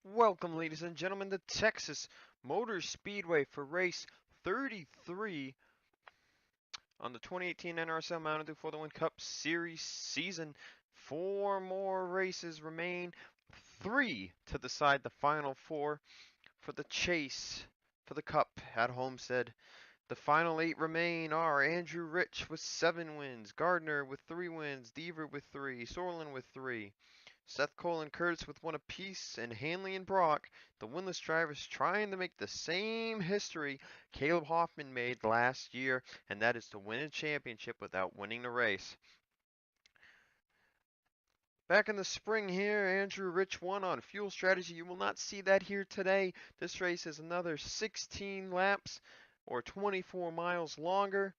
Welcome, ladies and gentlemen, to Texas Motor Speedway for race 33 on the 2018 NRSL Mountain for the Win Cup Series season. Four more races remain, three to decide the final four for the chase for the Cup at Homestead. The final eight remain are Andrew Rich with 7 wins, Gardner with 3 wins, Deaver with 3, Sorlin with 3. Seth Cole and Curtis with one apiece, and Hanley and Brock, the winless drivers, trying to make the same history Caleb Hoffman made last year, and that is to win a championship without winning the race. Back in the spring here, Andrew Rich won on fuel strategy. You will not see that here today. This race is another 16 laps or 24 miles longer.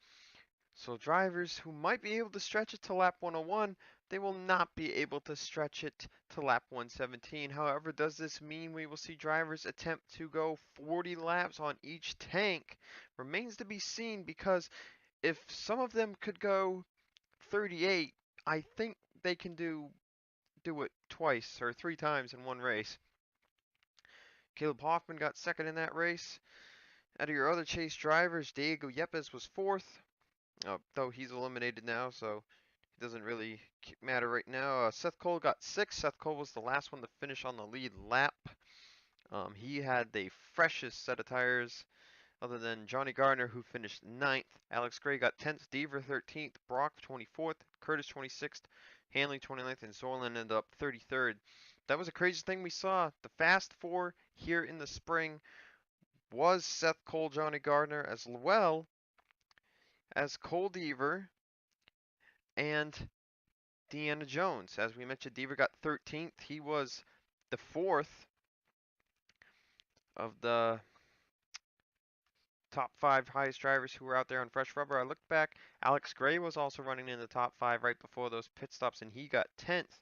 So drivers who might be able to stretch it to lap 101, they will not be able to stretch it to lap 117. However, does this mean we will see drivers attempt to go 40 laps on each tank? Remains to be seen, because if some of them could go 38, I think they can do it twice or 3 times in one race. Caleb Hoffman got second in that race. Out of your other chase drivers, Diego Yepes was fourth, though he's eliminated now, so it doesn't really matter right now. Seth Cole got sixth. Seth Cole was the last one to finish on the lead lap. He had the freshest set of tires, other than Johnny Gardner, who finished ninth. Alex Gray got 10th, Deaver 13th, Brock 24th, Curtis 26th, Hanley 29th, and Zorlin ended up 33rd. That was a crazy thing we saw. The Fast Four here in the spring was Seth Cole, Johnny Gardner, as well as Cole Deaver and Deanna Jones. As we mentioned, Deaver got 13th. He was the fourth of the top 5 highest drivers who were out there on fresh rubber. I looked back. Alex Gray was also running in the top 5 right before those pit stops, and he got 10th.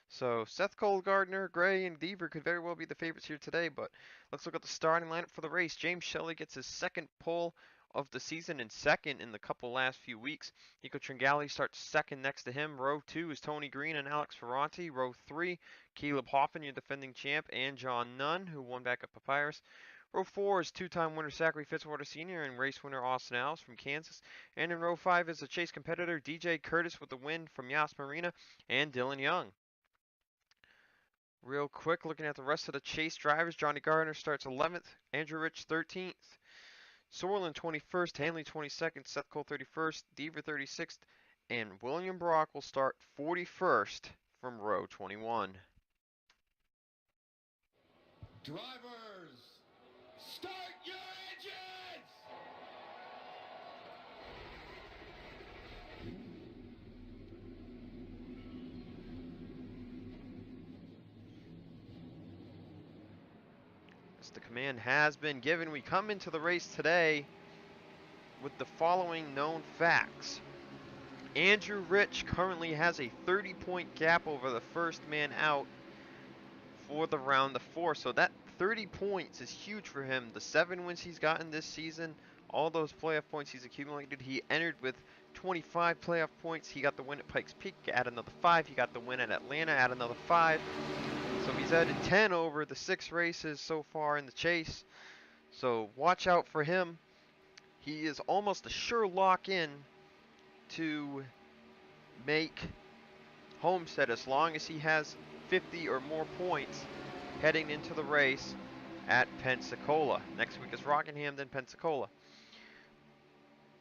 So Seth Cole, Gardner, Gray, and Deaver could very well be the favorites here today. But let's look at the starting lineup for the race. James Shelley gets his second pole of the season and second in the couple last few weeks. Nico Tringali starts second next to him. Row 2 is Tony Green and Alex Ferranti. Row 3, Caleb Hoffman, your defending champ, and John Nunn, who won back at Papyrus. Row 4 is two-time winner Zachary Fitzwater Sr. and race winner Austin Alves from Kansas. And in row 5 is the chase competitor DJ Curtis with the win from Yas Marina and Dylan Young. Real quick, looking at the rest of the chase drivers, Johnny Gardner starts 11th, Andrew Rich 13th, Sorlin 21st, Hanley 22nd, Seth Cole 31st, Deaver 36th, and William Brock will start 41st from row 21. Drivers, start your engines! As the command has been given, we come into the race today with the following known facts. Andrew Rich currently has a 30-point gap over the first man out for the round of 4, so that 30 points is huge for him. The 7 wins he's gotten this season, all those playoff points he's accumulated. He entered with 25 playoff points. He got the win at Pikes Peak, add another 5. He got the win at Atlanta, add another 5. So he's added 10 over the 6 races so far in the chase. So watch out for him. He is almost a sure lock in to make Homestead as long as he has 50 or more points heading into the race at Pensacola. Next week is Rockingham, then Pensacola.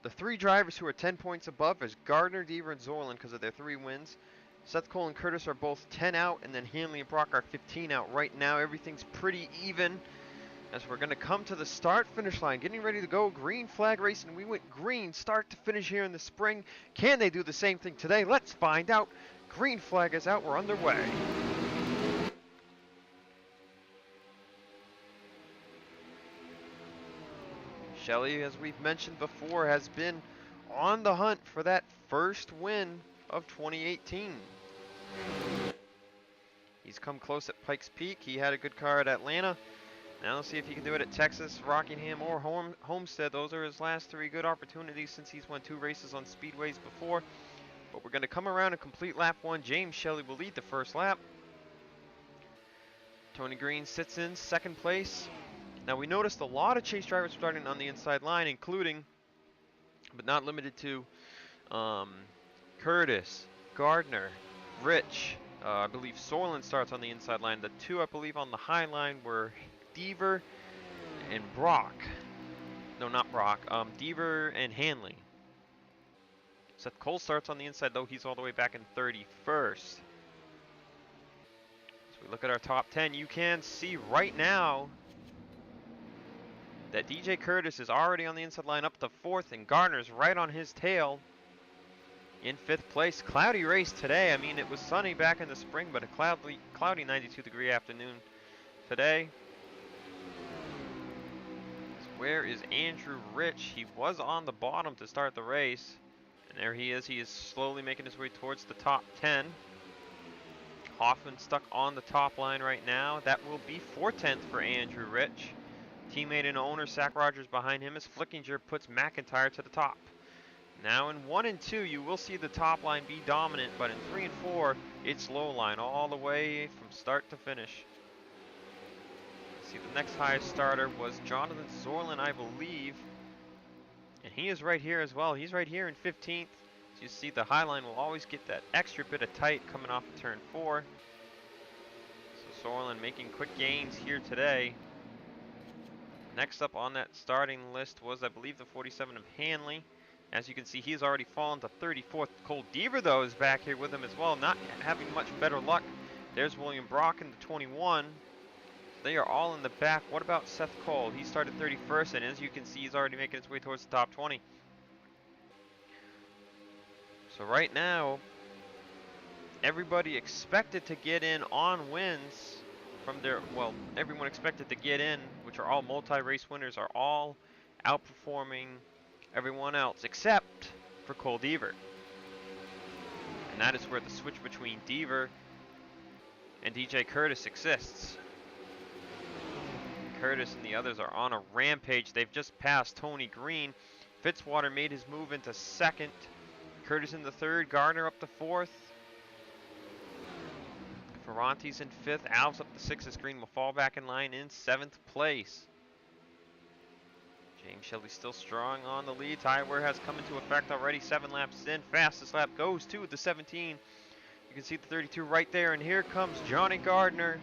The 3 drivers who are 10 points above is Gardner, Deaver, and Zorlin because of their 3 wins. Seth Cole and Curtis are both 10 out, and then Hanley and Brock are 15 out. Right now, everything's pretty even as we're going to come to the start-finish line, getting ready to go. Green flag racing. We went green start to finish here in the spring. Can they do the same thing today? Let's find out. Green flag is out. We're underway. Shelley, as we've mentioned before, has been on the hunt for that first win of 2018. He's come close at Pikes Peak. He had a good car at Atlanta. Now let's see if he can do it at Texas, Rockingham, or Homestead. Those are his last 3 good opportunities since he's won 2 races on speedways before. But we're going to come around and complete lap 1. James Shelley will lead the first lap. Tony Green sits in second place. Now we noticed a lot of chase drivers starting on the inside line, including, but not limited to, Curtis, Gardner, Rich. I believe Sorlin starts on the inside line. The two, I believe, on the high line were Deaver and Brock. No, not Brock. Deaver and Hanley. Seth Cole starts on the inside, though he's all the way back in 31st. As we look at our top 10, you can see right now that DJ Curtis is already on the inside line up to 4th, and Gardner's right on his tail in 5th place. Cloudy race today. I mean, it was sunny back in the spring, but a cloudy 92-degree afternoon today. So where is Andrew Rich? He was on the bottom to start the race. And there he is. He is slowly making his way towards the top 10. Hoffman stuck on the top line right now. That will be 4/10 for Andrew Rich. Teammate and owner Zach Rogers behind him as Flickinger puts McIntyre to the top. Now in 1 and 2, you will see the top line be dominant, but in 3 and 4, it's low line all the way from start to finish. See, the next highest starter was Jonathan Zorlin, I believe. And he is right here as well. He's right here in 15th. So you see the high line will always get that extra bit of tight coming off of turn 4. So Zorlin making quick gains here today. Next up on that starting list was, I believe, the 47 of Hanley. As you can see, he's already fallen to 34th. Cole Deaver, though, is back here with him as well, not having much better luck. There's William Brock in the 21. They are all in the back. What about Seth Cole? He started 31st, and as you can see, he's already making his way towards the top 20. So right now, everybody expected to get in on wins from their, well, everyone expected to get in, which are all multi-race winners, are all outperforming everyone else except for Cole Deaver. And that is where the switch between Deaver and DJ Curtis exists. Curtis and the others are on a rampage. They've just passed Tony Green. Fitzwater made his move into 2nd. Curtis in the 3rd. Gardner up to 4th. Ferranti's in 5th. Alves up to 6th. Green will fall back in line in 7th place. James Shelley still strong on the lead. Tire wear has come into effect already. 7 laps in. Fastest lap goes to the 17. You can see the 32 right there. And here comes Johnny Gardner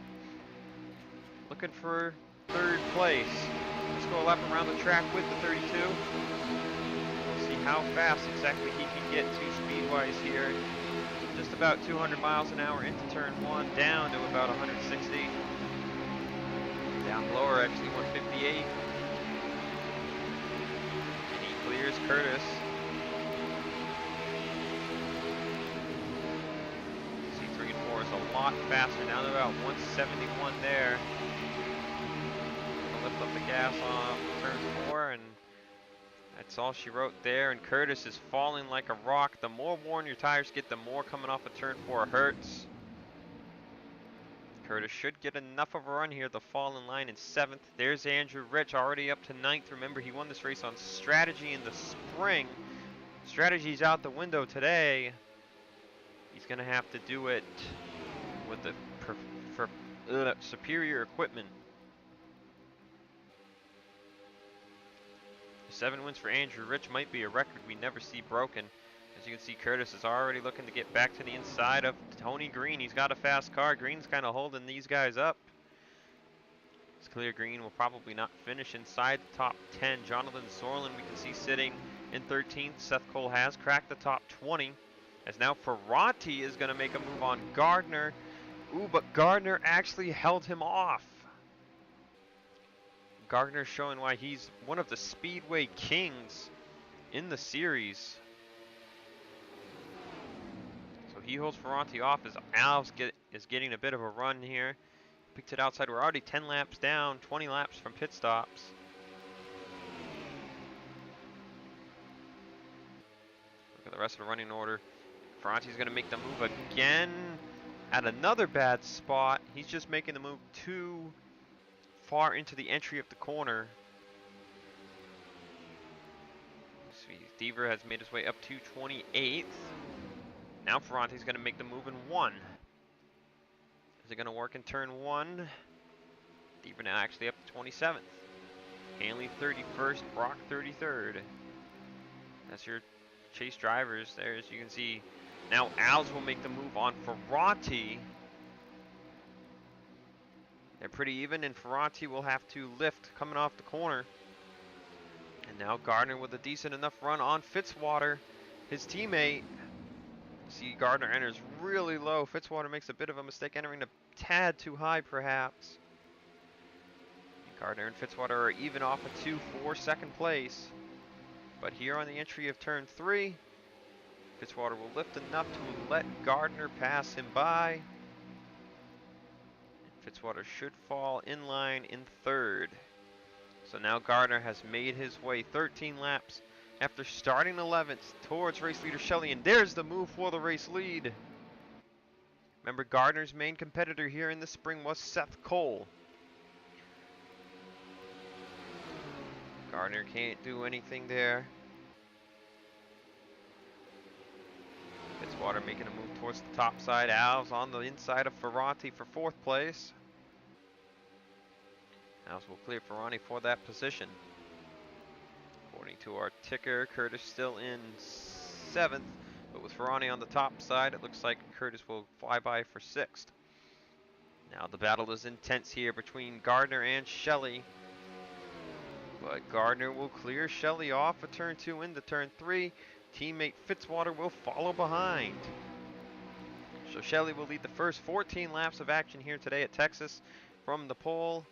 looking for 3rd place. Let's go a lap around the track with the 32. See how fast exactly he can get to speed-wise here. Just about 200 miles an hour into turn 1, down to about 160. Down lower, actually 158. And he clears Curtis. See, 3 and 4 is a lot faster. Now they're about 171 there. Lift up the gas on turn 4, and that's all she wrote there. And Curtis is falling like a rock. The more worn your tires get, the more coming off of turn 4 hurts. Curtis should get enough of a run here to fall in line in 7th. There's Andrew Rich already up to 9th. Remember, he won this race on strategy in the spring. Strategy's out the window today. He's going to have to do it with the superior equipment. 7 wins for Andrew Rich might be a record we never see broken. As you can see, Curtis is already looking to get back to the inside of Tony Green. He's got a fast car. Green's kind of holding these guys up. It's clear Green will probably not finish inside the top 10. Jonathan Zorlin we can see sitting in 13th. Seth Cole has cracked the top 20. As now Ferranti is going to make a move on Gardner. Ooh, but Gardner actually held him off. Gardner showing why he's one of the Speedway kings in the series. So he holds Ferranti off as Alves is getting a bit of a run here. Picked it outside. We're already 10 laps down, 20 laps from pit stops. Look at the rest of the running order. Ferranti's going to make the move again at another bad spot. He's just making the move too far into the entry of the corner. Deaver has made his way up to 28th. Now Ferranti's going to make the move in 1. Is it going to work in turn 1? Even now actually up to 27th. Hanley 31st, Brock 33rd. That's your chase drivers there, as you can see. Now Al's will make the move on Ferranti. They're pretty even, and Ferranti will have to lift coming off the corner. And now Gardner with a decent enough run on Fitzwater, his teammate. See, Gardner enters really low. Fitzwater makes a bit of a mistake, entering a tad too high, perhaps. Gardner and Fitzwater are even off a 2 for second place. But here on the entry of turn 3, Fitzwater will lift enough to let Gardner pass him by. Fitzwater should fall in line in 3rd. So now Gardner has made his way 13 laps after starting 11th towards race leader Shelley, and there's the move for the race lead. Remember, Gardner's main competitor here in the spring was Seth Cole. Gardner can't do anything there. Fitzwater making a move towards the top side. Al's on the inside of Ferranti for 4th place. Al's will clear Ferranti for that position. According to our ticker, Curtis still in 7th, but with Ferranti on the top side, it looks like Curtis will fly by for 6th. Now the battle is intense here between Gardner and Shelley. But Gardner will clear Shelley off of turn 2 into turn 3. Teammate Fitzwater will follow behind. So Shelley will lead the first 14 laps of action here today at Texas from the pole,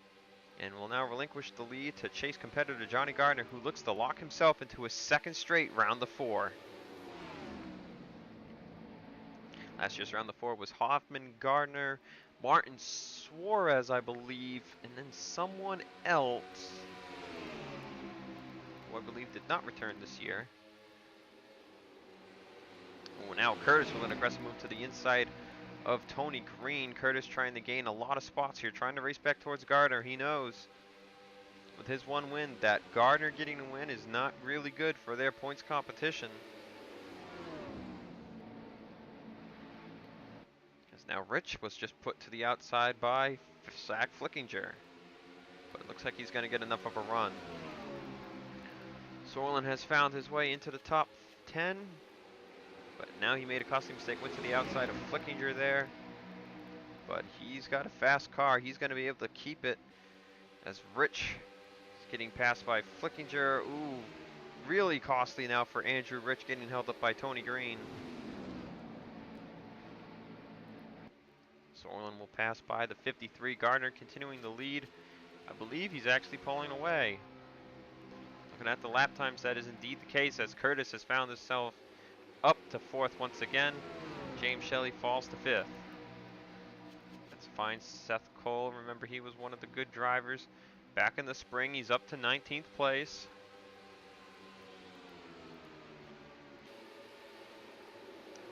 and will now relinquish the lead to chase competitor Johnny Gardner, who looks to lock himself into his 2nd straight round of 4. Last year's round of 4 was Hoffman, Gardner, Martin Suarez, I believe, and then someone else who I believe did not return this year. Oh, now Curtis with an aggressive move to the inside of Tony Green. Curtis trying to gain a lot of spots here, trying to race back towards Gardner. He knows with his 1 win that Gardner getting a win is not really good for their points competition. As now Rich was just put to the outside by Zach Flickinger, but it looks like he's going to get enough of a run. Sorlin has found his way into the top 10. But now he made a costly mistake, went to the outside of Flickinger there. But he's got a fast car. He's going to be able to keep it as Rich is getting passed by Flickinger. Ooh, really costly now for Andrew Rich, getting held up by Tony Green. Sorlin will pass by the 53. Gardner continuing the lead. I believe he's actually pulling away. Looking at the lap times, that is indeed the case, as Curtis has found himself up to 4th once again. James Shelley falls to 5th. That's fine. Seth Cole, remember he was one of the good drivers back in the spring. He's up to 19th place.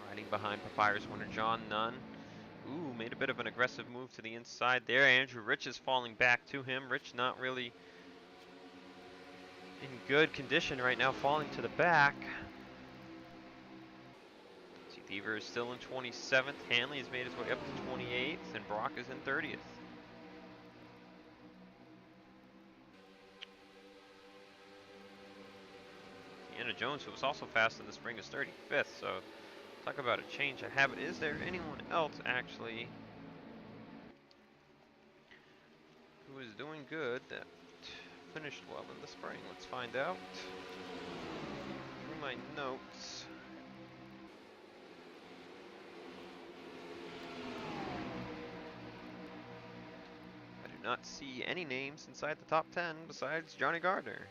Riding behind Papyrus winner John Nunn. Ooh, made a bit of an aggressive move to the inside there. Andrew Rich is falling back to him. Rich not really in good condition right now, falling to the back. Deaver is still in 27th. Hanley has made his way up to 28th, and Brock is in 30th. Anna Jones, who was also fast in the spring, is 35th, so talk about a change of habit. Is there anyone else, actually, who is doing good that finished well in the spring? Let's find out. Through my notes. Not see any names inside the top 10 besides Johnny Gardner.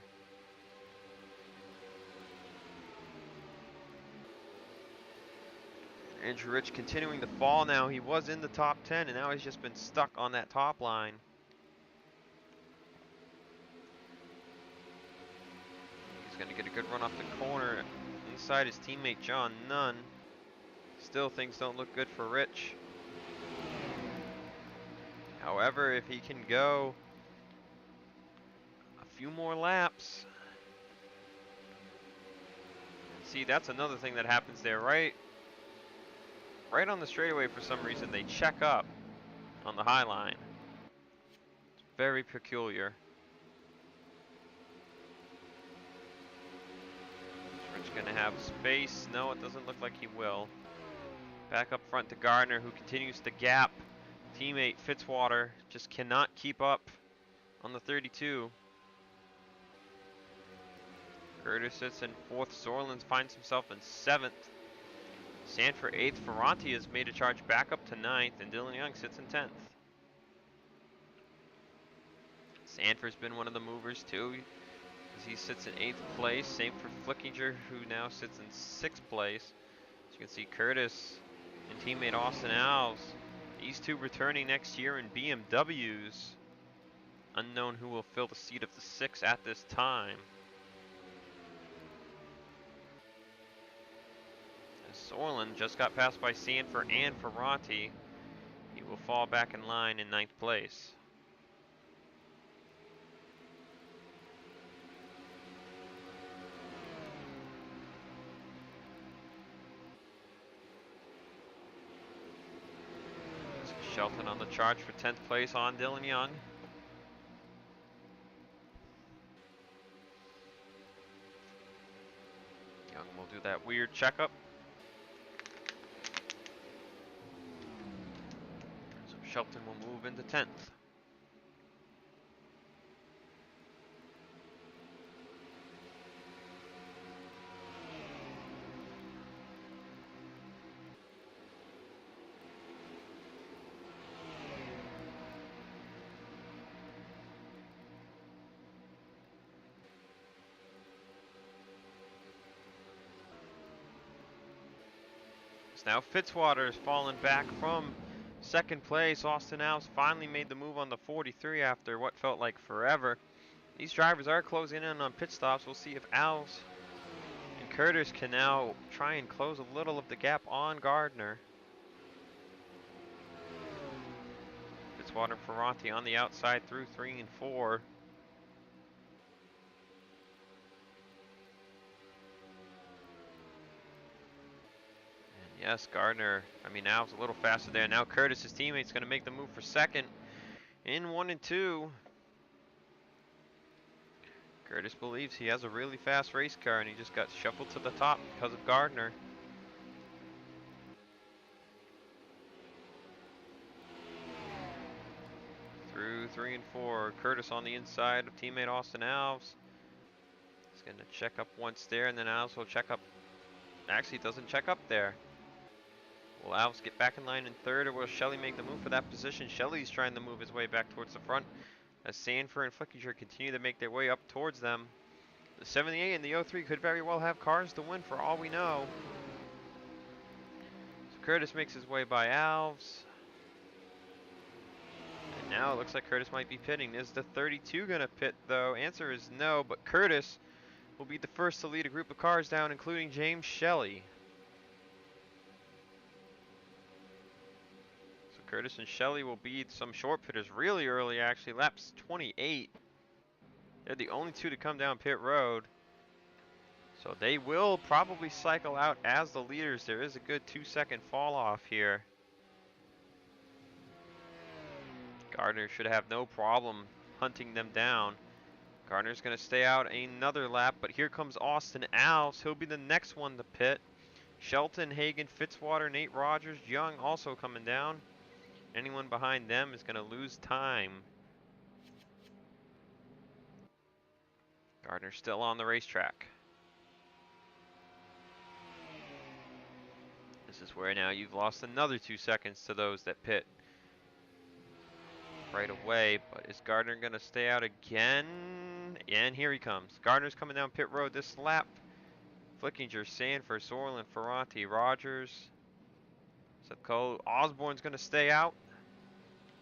Andrew Rich continuing to fall now. He was in the top 10 and now he's just been stuck on that top line. He's going to get a good run off the corner inside his teammate John Nunn. Still, things don't look good for Rich. However, if he can go a few more laps. See, that's another thing that happens there, right on the straightaway. For some reason, they check up on the high line. Very peculiar. Is Rich going to have space? No, it doesn't look like he will. Back up front to Gardner, who continues to gap. Teammate Fitzwater just cannot keep up on the 32. Curtis sits in 4th. Sorlins finds himself in 7th. Sanford 8th. Ferranti has made a charge back up to 9th, and Dylan Young sits in 10th. Sanford's been one of the movers too, as he sits in 8th place. Same for Flickinger, who now sits in 6th place. As you can see, Curtis and teammate Austin Alves, these two returning next year in BMWs. Unknown who will fill the seat of the 6 at this time. Sorlin just got passed by Sanford and Ferranti. He will fall back in line in 9th place. Shelton on the charge for 10th place on Dylan Young. Young will do that weird checkup. So Shelton will move into 10th. Now Fitzwater's fallen back from 2nd place. Austin Alves finally made the move on the 43 after what felt like forever. These drivers are closing in on pit stops. We'll see if Alves and Curtis can now try and close a little of the gap on Gardner. Fitzwater, Ferranti on the outside through 3 and 4. Yes, Gardner, Alves a little faster there. Now Curtis, his teammate's going to make the move for 2nd in 1 and 2. Curtis believes he has a really fast race car, and he just got shuffled to the top because of Gardner. Through 3 and 4, Curtis on the inside of teammate Austin Alves. He's going to check up once there, and then Alves will check up. Actually, doesn't check up there. Will Alves get back in line in 3rd, or will Shelley make the move for that position? Shelley's trying to move his way back towards the front as Sanford and Flickinger continue to make their way up towards them. The 78 and the 03 could very well have cars to win for all we know. So Curtis makes his way by Alves. And now it looks like Curtis might be pitting. Is the 32 going to pit though? Answer is no, but Curtis will be the first to lead a group of cars down, including James Shelley. Curtis and Shelley will be some short pitters really early, actually. Laps 28. They're the only two to come down pit road. So they will probably cycle out as the leaders. There is a good 2-second fall off here. Gardner should have no problem hunting them down. Gardner's going to stay out another lap, but here comes Austin Alves. He'll be the next one to pit. Shelton, Hagan, Fitzwater, Nate Rogers, Young also coming down. Anyone behind them is going to lose time. Gardner's still on the racetrack. This is where now you've lost another 2 seconds to those that pit right away. But is Gardner going to stay out again? And here he comes. Gardner's coming down pit road this lap. Flickinger, Sanford, Sorlin, Ferranti, Rogers. Cole Osborne's going to stay out.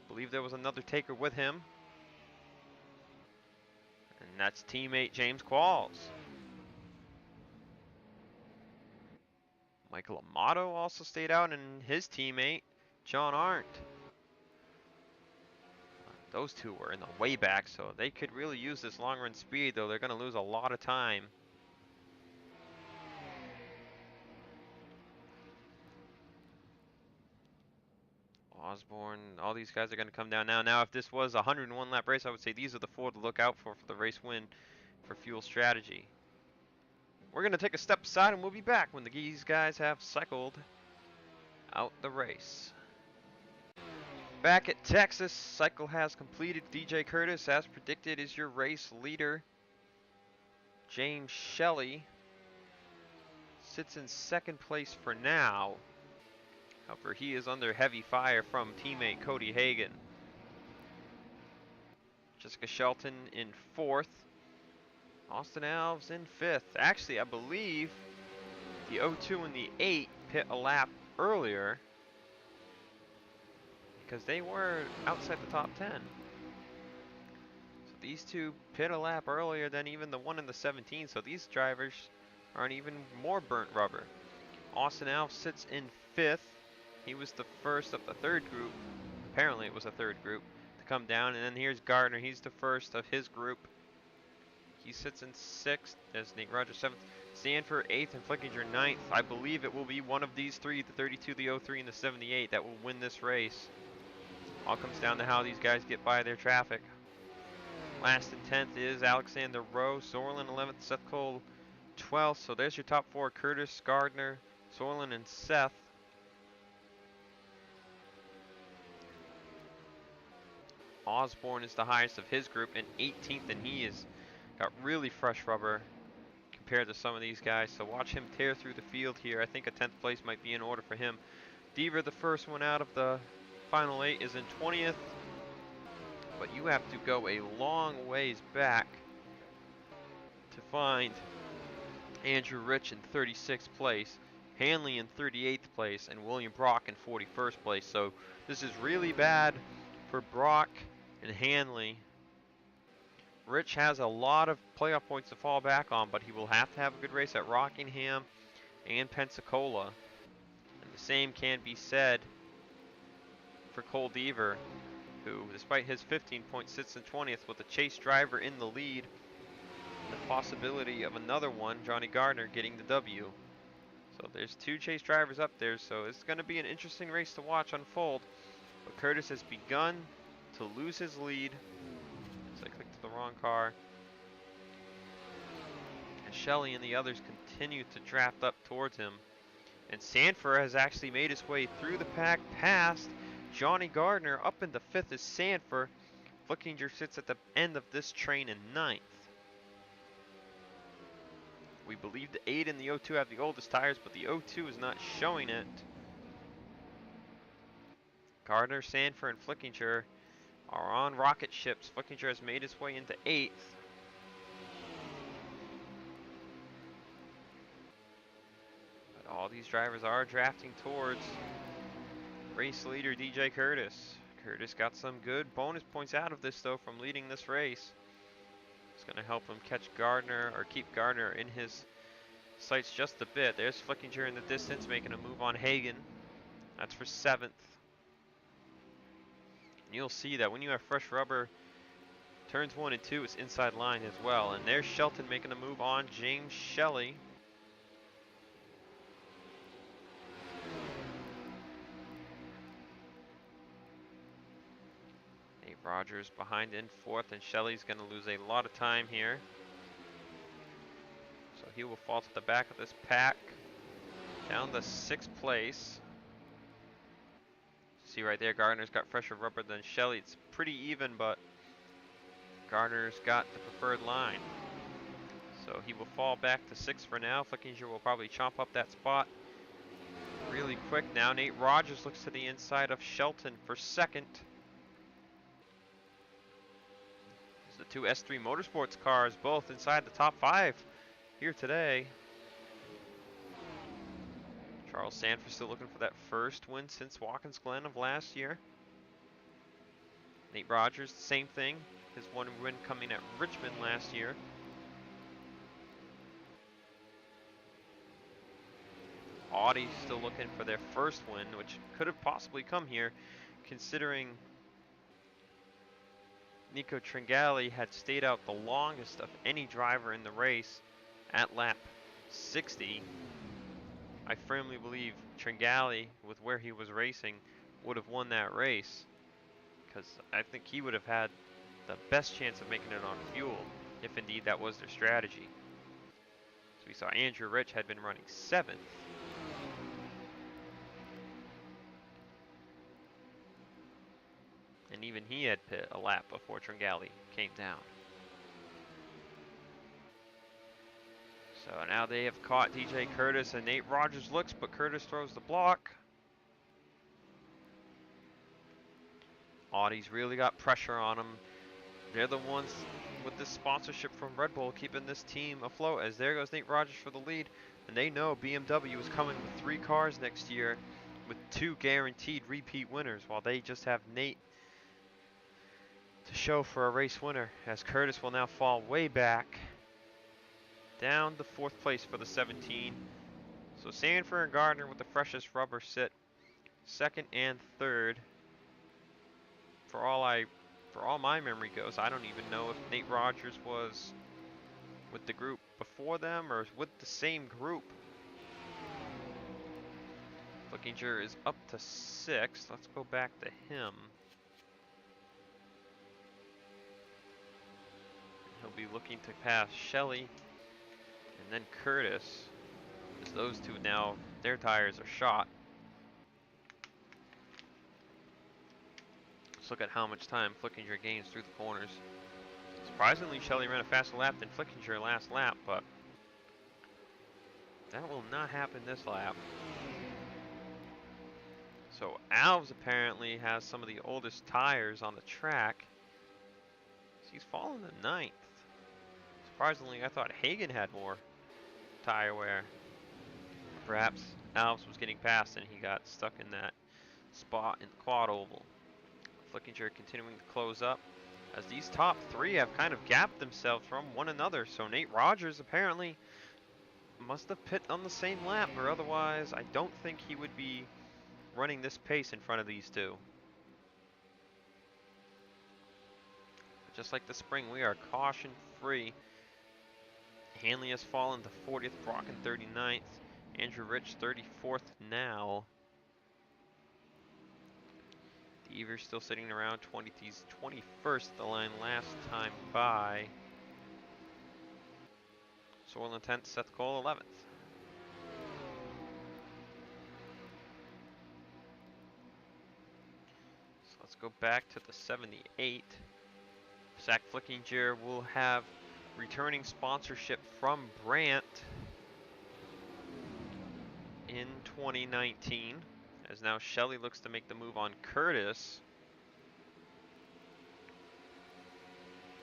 Believe there was another taker with him. And that's teammate James Qualls. Michael Amato also stayed out, and his teammate, John Arndt. Those two were in the way back, so they could really use this long run speed, though they're going to lose a lot of time. Osborne Osborne, all these guys are going to come down now. Now, if this was a 101 lap race, I would say these are the 4 to look out for the race win for Fuel Strategy. We're going to take a step aside and we'll be back when these guys have cycled out the race. Back at Texas, cycle has completed. DJ Curtis, as predicted, is your race leader. James Shelley sits in second place for now. However, he is under heavy fire from teammate Cody Hagan. Jessica Shelton in fourth. Austin Alves in fifth. Actually, I believe the 02 and the 8 pit a lap earlier because they were outside the top 10. So these two pit a lap earlier than even the 1 and the 17. So these drivers aren't even more burnt rubber. Austin Alves sits in fifth. He was the first of the third group. Apparently it was a third group to come down. And then here's Gardner. He's the first of his group. He sits in sixth. There's Nate Rogers seventh. Stanford eighth and Flickinger ninth. I believe it will be one of these three, the 32, the 03, and the 78, that will win this race. All comes down to how these guys get by their traffic. Last and 10th is Alexander Rowe. Sorlin 11th, Seth Cole 12th. So there's your top 4, Curtis, Gardner, Sorlin, and Seth. Osborne is the highest of his group in 18th, and he has got really fresh rubber compared to some of these guys. So watch him tear through the field here. I think a 10th place might be in order for him. Deaver, the first one out of the final 8, is in 20th. But you have to go a long ways back to find Andrew Rich in 36th place, Hanley in 38th place, and William Brock in 41st place. So this is really bad for Brock and Hanley. Rich has a lot of playoff points to fall back on, but he will have to have a good race at Rockingham and Pensacola. And the same can be said for Cole Deaver, who, despite his 15 points, sits in 20th with a chase driver in the lead. The possibility of another one, Johnny Gardner, getting the W. So there's 2 chase drivers up there, so it's going to be an interesting race to watch unfold. But Curtis has begun to lose his lead. So I clicked to the wrong car. And Shelley and the others continue to draft up towards him. And Sanford has actually made his way through the pack past Johnny Gardner. Up into 5th is Sanford. Flickinger sits at the end of this train in 9th. We believe the 8 and the 02 have the oldest tires, but the 02 is not showing it. Gardner, Sanford, and Flickinger are on rocket ships. Flickinger has made his way into 8th. But all these drivers are drafting towards race leader DJ Curtis. Curtis got some good bonus points out of this, though, from leading this race. It's going to help him catch Gardner, or keep Gardner in his sights just a bit. There's Flickinger in the distance making a move on Hagan. That's for 7th. And you'll see that when you have fresh rubber, turns 1 and 2, it's inside line as well. And there's Shelton making a move on James Shelley. Nate Rogers behind in 4th, and Shelley's going to lose a lot of time here. So he will fall to the back of this pack, down to 6th place. See right there, Gardner's got fresher rubber than Shelley. It's pretty even, but Gardner's got the preferred line. So he will fall back to 6th for now. Flickinger will probably chomp up that spot really quick now. Nate Rogers looks to the inside of Shelton for 2nd. The 2 S3 Motorsports cars both inside the top 5 here today. Charles Sanford still looking for that first win since Watkins Glen of last year. Nate Rogers, same thing. His 1 win coming at Richmond last year. Audi still looking for their first win, which could have possibly come here, considering Nico Tringali had stayed out the longest of any driver in the race at lap 60. I firmly believe Tringali, with where he was racing, would have won that race, because I think he would have had the best chance of making it on fuel, if indeed that was their strategy. So we saw Andrew Rich had been running 7th. And even he had pit a lap before Tringali came down. So now they have caught DJ Curtis, and Nate Rogers looks, but Curtis throws the block. Audi's really got pressure on them. They're the ones with this sponsorship from Red Bull keeping this team afloat, as there goes Nate Rogers for the lead. And they know BMW is coming with 3 cars next year with 2 guaranteed repeat winners, while they just have Nate to show for a race winner, as Curtis will now fall way back down to 4th place for the 17. So Sanford and Gardner with the freshest rubber sit 2nd and 3rd. For all my memory goes, I don't even know if Nate Rogers was with the group before them or with the same group. Flickinger is up to 6th. Let's go back to him. He'll be looking to pass Shelley and then Curtis, as those two now, their tires are shot. Let's look at how much time Flickinger gains through the corners. Surprisingly, Shelley ran a faster lap than Flickinger last lap, but that will not happen this lap. So Alves apparently has some of the oldest tires on the track. He's fallen to 9th. Surprisingly, I thought Hagen had more tire wear. Perhaps Alves was getting past and he got stuck in that spot in the quad oval. Flickinger continuing to close up, as these top 3 have kind of gapped themselves from one another. So Nate Rogers apparently must have pit on the same lap, or otherwise I don't think he would be running this pace in front of these two. Just like the spring, we are caution free. Hanley has fallen to 40th, Brocken 39th, Andrew Rich 34th now. Deaver's still sitting around 20th, 21st at the line last time by. Sorlin 10th, Seth Cole 11th. So let's go back to the 78. Zach Flickinger will have returning sponsorship from Brandt in 2019, as now Shelley looks to make the move on Curtis.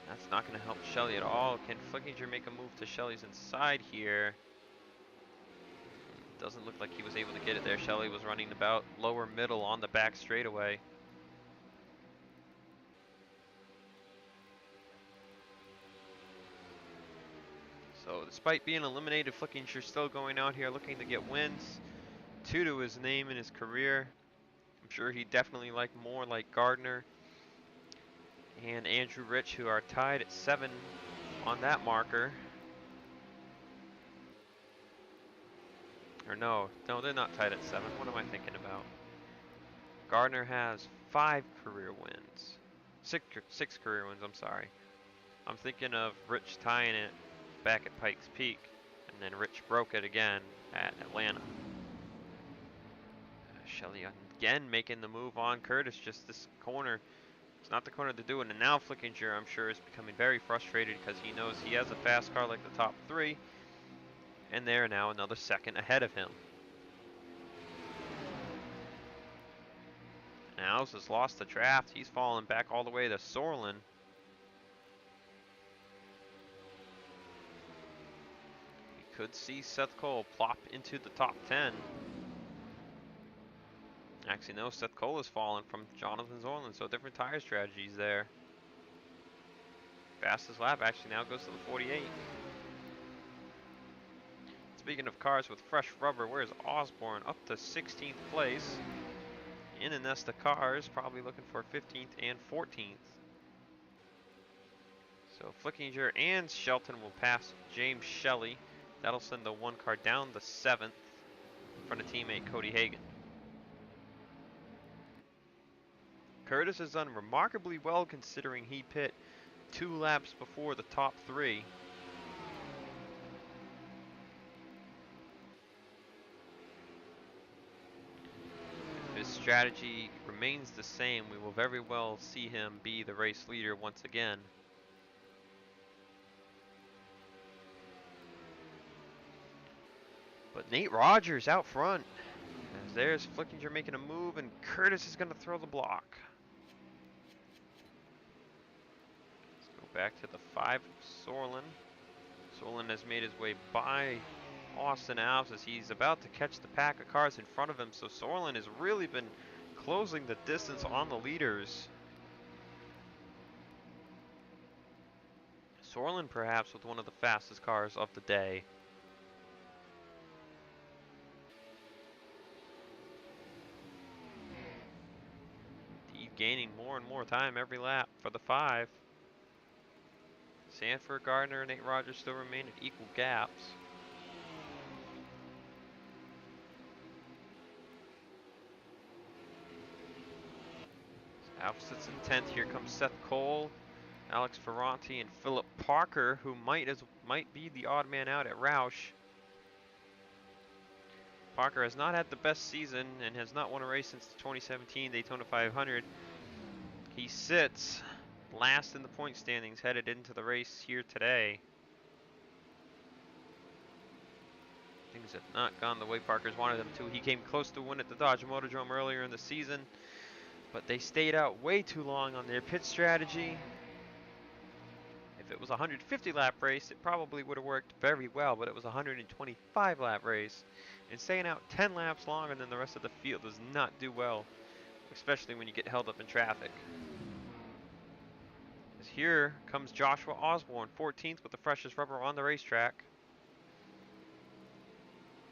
That's not going to help Shelley at all. Can Flickinger make a move to Shelley's inside here? Doesn't look like he was able to get it there. Shelley was running about lower middle on the back straightaway. So despite being eliminated, Flickinger still going out here looking to get wins. 2 to his name in his career. I'm sure he'd definitely like more like Gardner and Andrew Rich, who are tied at 7 on that marker. Or no, they're not tied at 7. What am I thinking about? Gardner has 5 career wins. 6 career wins, I'm sorry. I'm thinking of Rich tying it back at Pikes Peak, and then Rich broke it again at Atlanta. Shelley again making the move on Curtis, just this corner. It's not the corner to do it, and now Flickinger, I'm sure, is becoming very frustrated because he knows he has a fast car like the top 3, and they're now another second ahead of him. Now has lost the draft. He's fallen back all the way to Sorlin. We could see Seth Cole plop into the top 10. Actually, no, Seth Cole has fallen from Jonathan Zorlin, so different tire strategies there. Fastest lap actually now goes to the 48. Speaking of cars with fresh rubber, where's Osborne? Up to 16th place. In a nest of cars, probably looking for 15th and 14th. So Flickinger and Shelton will pass James Shelley. That'll send the 1 car down the 7th in front of teammate Cody Hagan. Curtis has done remarkably well considering he pit 2 laps before the top 3. If his strategy remains the same, we will very well see him be the race leader once again. But Nate Rogers out front. As there's Flickinger making a move, and Curtis is going to throw the block. Let's go back to the 5 of Sorlin. Sorlin has made his way by Austin Alves as he's about to catch the pack of cars in front of him. So Sorlin has really been closing the distance on the leaders. Sorlin perhaps with one of the fastest cars of the day. Indeed, gaining more and more time every lap for the 5. Sanford, Gardner, and Nate Rogers still remain at equal gaps. Alves sits in 10th. Here comes Seth Cole, Alex Ferranti, and Philip Parker, who might be the odd man out at Roush. Parker has not had the best season and has not won a race since the 2017 Daytona 500. He sits last in the point standings headed into the race here today. Things have not gone the way Parker's wanted them to. He came close to win at the Dodge Motordrome earlier in the season, but they stayed out way too long on their pit strategy. If it was a 150 lap race, it probably would have worked very well, but it was a 125 lap race. And staying out 10 laps longer than the rest of the field does not do well, especially when you get held up in traffic. As here comes Joshua Osborne, 14th with the freshest rubber on the racetrack.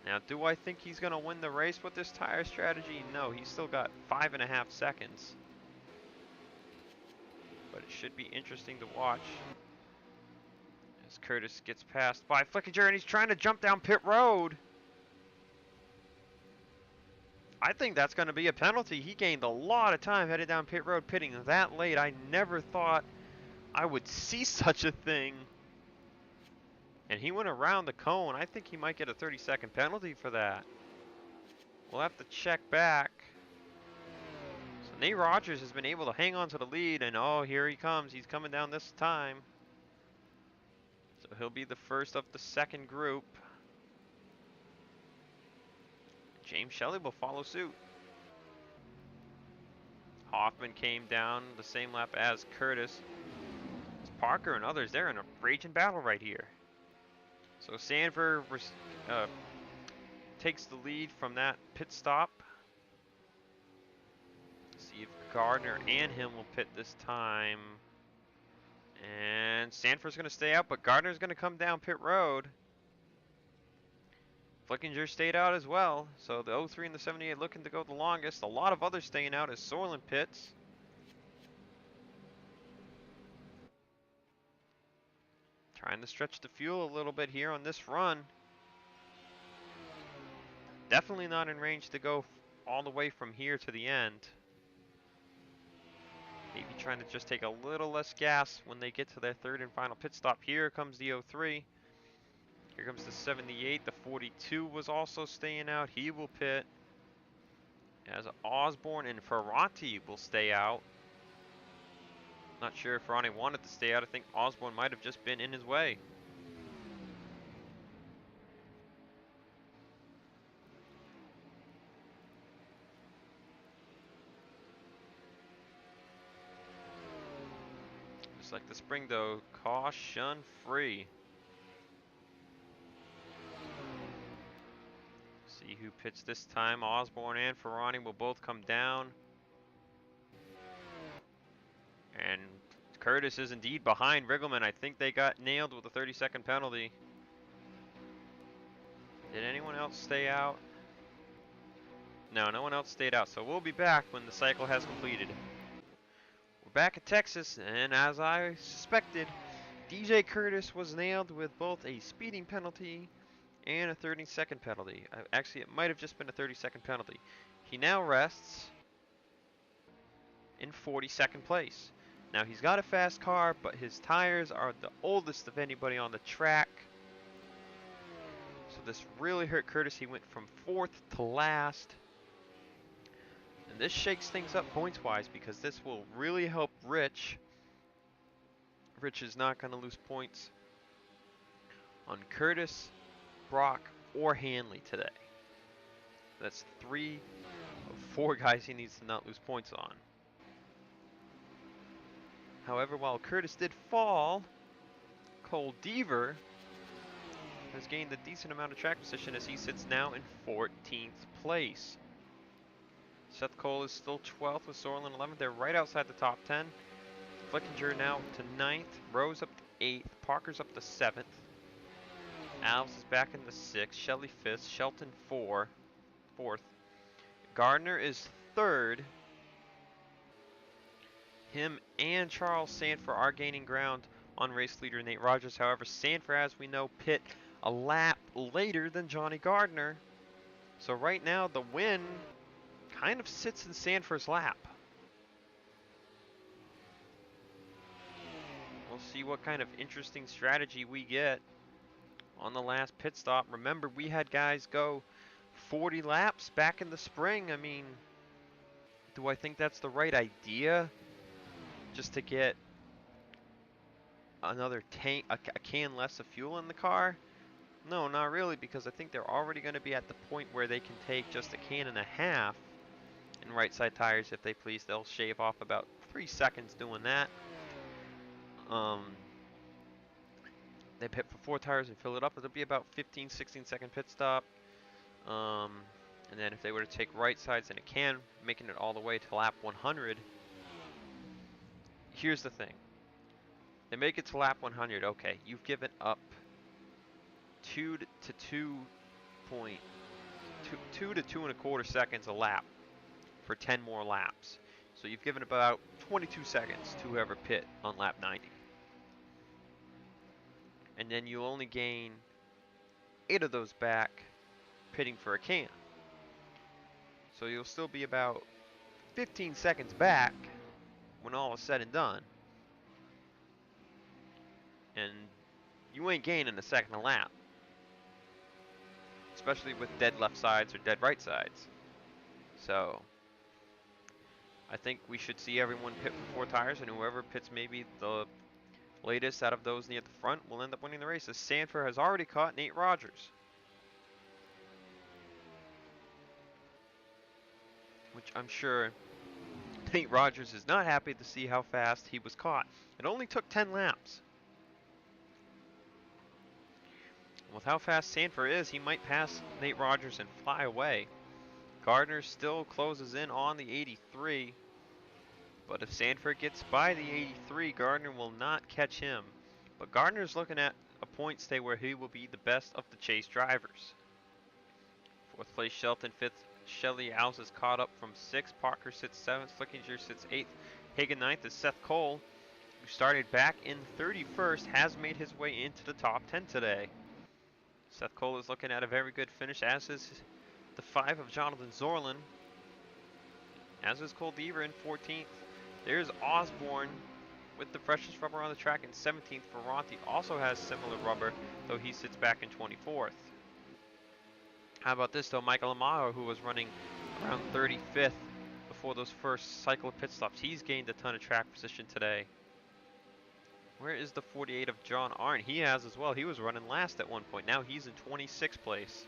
Now, do I think he's going to win the race with this tire strategy? No, he's still got 5.5 seconds. But it should be interesting to watch. As Curtis gets passed by Flickinger, and he's trying to jump down pit road. I think that's going to be a penalty. He gained a lot of time headed down pit road, pitting that late. I never thought I would see such a thing. And he went around the cone. I think he might get a 30-second penalty for that. We'll have to check back. So Nate Rogers has been able to hang on to the lead, and oh, here he comes. He's coming down this time. So he'll be the first of the second group. James Shelley will follow suit. Hoffman came down the same lap as Curtis. Parker and others, they're in a raging battle right here. So Sanford takes the lead from that pit stop. See if Gardner and him will pit this time. And Sanford's going to stay out, but Gardner's going to come down pit road. Flickinger stayed out as well. So the 03 and the 78 looking to go the longest. A lot of others staying out as Sorlin pits. Trying to stretch the fuel a little bit here on this run. Definitely not in range to go all the way from here to the end. Maybe trying to just take a little less gas when they get to their third and final pit stop. Here comes the 03. Here comes the 78. The 42 was also staying out. He will pit. As Osborne and Ferranti will stay out. Not sure if Ferranti wanted to stay out. I think Osborne might have just been in his way. Just like the spring though, caution free. See who pits this time. Osborne and Ferranti will both come down. And Curtis is indeed behind Riggleman. I think they got nailed with a 30-second penalty. Did anyone else stay out? No, no one else stayed out. So we'll be back when the cycle has completed. We're back at Texas, and as I suspected, DJ Curtis was nailed with both a speeding penalty and a 30-second penalty. Actually, it might have just been a 30-second penalty. He now rests. in 42nd place. Now he's got a fast car, but his tires are the oldest of anybody on the track. So this really hurt Curtis. He went from 4th to last. And this shakes things up points-wise because this will really help Rich. Rich is not going to lose points on Curtis, Brock, or Hanley today. That's 3 of 4 guys he needs to not lose points on. However, while Curtis did fall, Cole Deaver has gained a decent amount of track position as he sits now in 14th place. Seth Cole is still 12th with Sorlin 11th. They're right outside the top 10. Flickinger now to 9th. Rose up to 8th. Parker's up to 7th. Alves is back in the 6th. Shelley 5th. Shelton 4th. Gardner is 3rd. Him and Charles Sanford are gaining ground on race leader Nate Rogers. However, Sanford, as we know, pit a lap later than Johnny Gardner. So right now, the win kind of sits in Sanford's lap. We'll see what kind of interesting strategy we get on the last pit stop. Remember, we had guys go 40 laps back in the spring. I mean, do I think that's the right idea? Just to get another tank, a can less of fuel in the car? No, not really, because I think they're already going to be at the point where they can take just a can and a half in right side tires if they please. They'll shave off about 3 seconds doing that. They pit for 4 tires and fill it up. It'll be about 15-16 second pit stop. And then if they were to take right sides in a can, making it all the way to lap 100. Here's the thing. They make it to lap 100. Okay, you've given up 2 to 2.25 seconds a lap for 10 more laps. So you've given about 22 seconds to whoever pit on lap 90. And then you'll only gain 8 of those back pitting for a can. So you'll still be about 15 seconds back when all is said and done. And you ain't gaining a second a lap. Especially with dead left sides or dead right sides. So I think we should see everyone pit for 4 tires, and whoever pits maybe the latest out of those near the front will end up winning the race, as Sanford has already caught Nate Rogers. Which I'm sure Nate Rogers is not happy to see how fast he was caught. It only took 10 laps. With how fast Sanford is, he might pass Nate Rogers and fly away. Gardner still closes in on the 83. But if Sanford gets by the 83, Gardner will not catch him. But Gardner's looking at a point stay where he will be the best of the chase drivers. 4th place Shelton, 5th Shelley. Alves is caught up from 6th. Parker sits 7th. Flickinger sits 8th. Hagan 9th is Seth Cole, who started back in 31st, has made his way into the top 10 today. Seth Cole is looking at a very good finish, as is the 5 of Jonathan Zorlin. As is Cole Deaver in 14th. There's Osborne with the freshest rubber on the track in 17th. Ferranti also has similar rubber, though he sits back in 24th. How about this, though? Michael Amaro, who was running around 35th before those first cycle of pit stops, he's gained a ton of track position today. Where is the 48 of John Arndt? He has as well. He was running last at one point. Now he's in 26th place.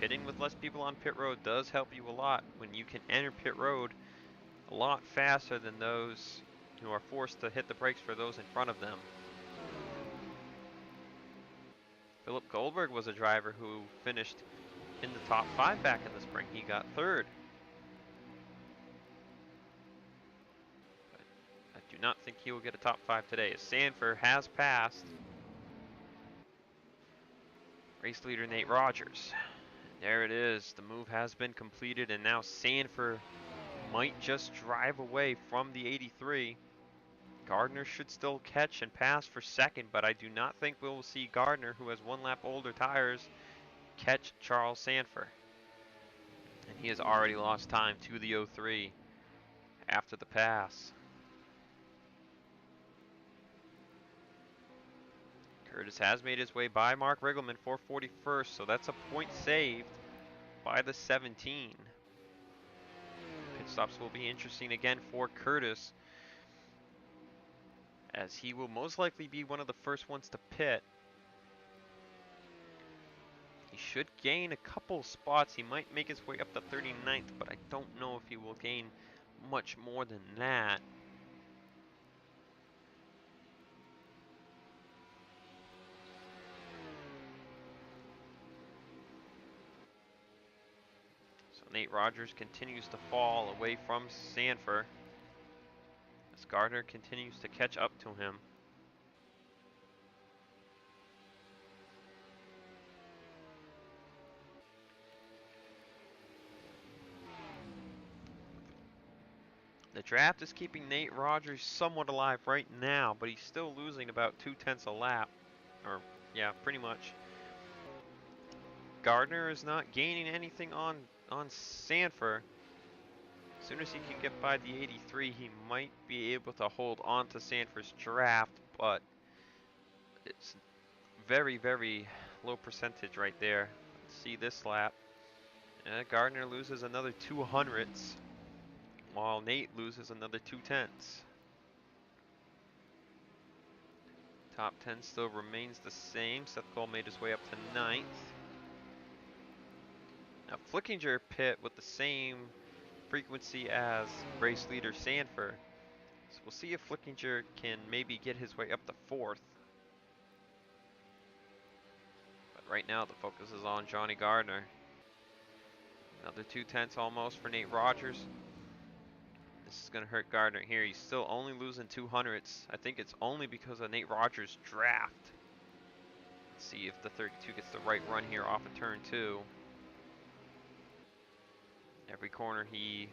Pitting with less people on pit road does help you a lot when you can enter pit road a lot faster than those who are forced to hit the brakes for those in front of them. Philip Goldberg was a driver who finished in the top 5 back in the spring. He got 3rd. But I do not think he will get a top 5 today, as Sanford has passed race leader Nate Rogers. There it is. The move has been completed, and now Sanford might just drive away from the 83. Gardner should still catch and pass for 2nd, but I do not think we will see Gardner, who has 1 lap older tires, catch Charles Sanford. And he has already lost time to the 03. after the pass. Curtis has made his way by Mark Riggleman for 41st, so that's a point saved by the 17. Pit stops will be interesting again for Curtis, as he will most likely be one of the first ones to pit. He should gain a couple spots. He might make his way up to 39th, but I don't know if he will gain much more than that. So Nate Rogers continues to fall away from Sanford, as Gardner continues to catch up to him. The draft is keeping Nate Rogers somewhat alive right now, but he's still losing about 2/10 a lap. Or, yeah, pretty much. Gardner is not gaining anything on Sanford. As soon as he can get by the 83, he might be able to hold on to Sanford's draft, but it's very, very low percentage right there. Let's see this lap. Gardner loses another 200ths, while Nate loses another 2/10. Top 10 still remains the same. Seth Cole made his way up to 9th. Now Flickinger pit with the same frequency as race leader Sanford. So we'll see if Flickinger can maybe get his way up to 4th. But right now the focus is on Johnny Gardner. Another 2/10 almost for Nate Rogers. This is going to hurt Gardner here. He's still only losing 200ths. I think it's only because of Nate Rogers' draft. Let's see if the 32 gets the right run here off of turn 2. Every corner he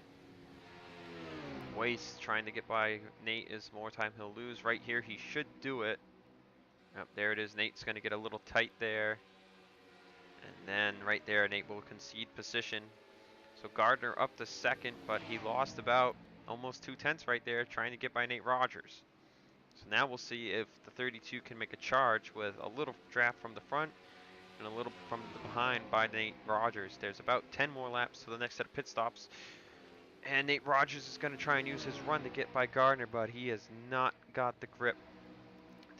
wastes trying to get by Nate is more time he'll lose. Right here he should do it. Yep, there it is. Nate's going to get a little tight there. And then right there Nate will concede position. So Gardner up to 2nd, but he lost about almost 2/10 right there trying to get by Nate Rogers. So now we'll see if the 32 can make a charge with a little draft from the front and a little from the behind by Nate Rogers. There's about 10 more laps to the next set of pit stops. And Nate Rogers is going to try and use his run to get by Gardner, but he has not got the grip